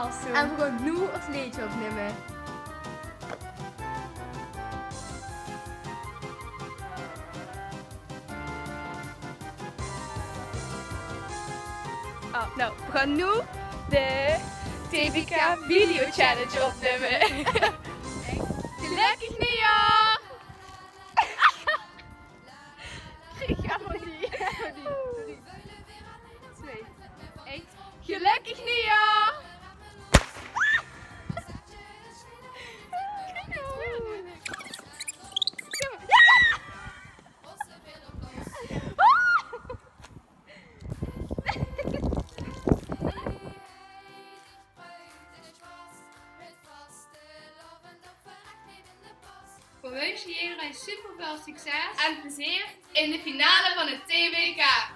Awesome. En we gaan nu het liedje opnemen. Oh, nou, we gaan nu de TBK Video Challenge opnemen. Gelukkig nieuwjaar! Ik ga maar niet. 3, 2, 1. Gelukkig nieuwjaar! We wensen je iedereen super veel succes en plezier in de finale van het TWK.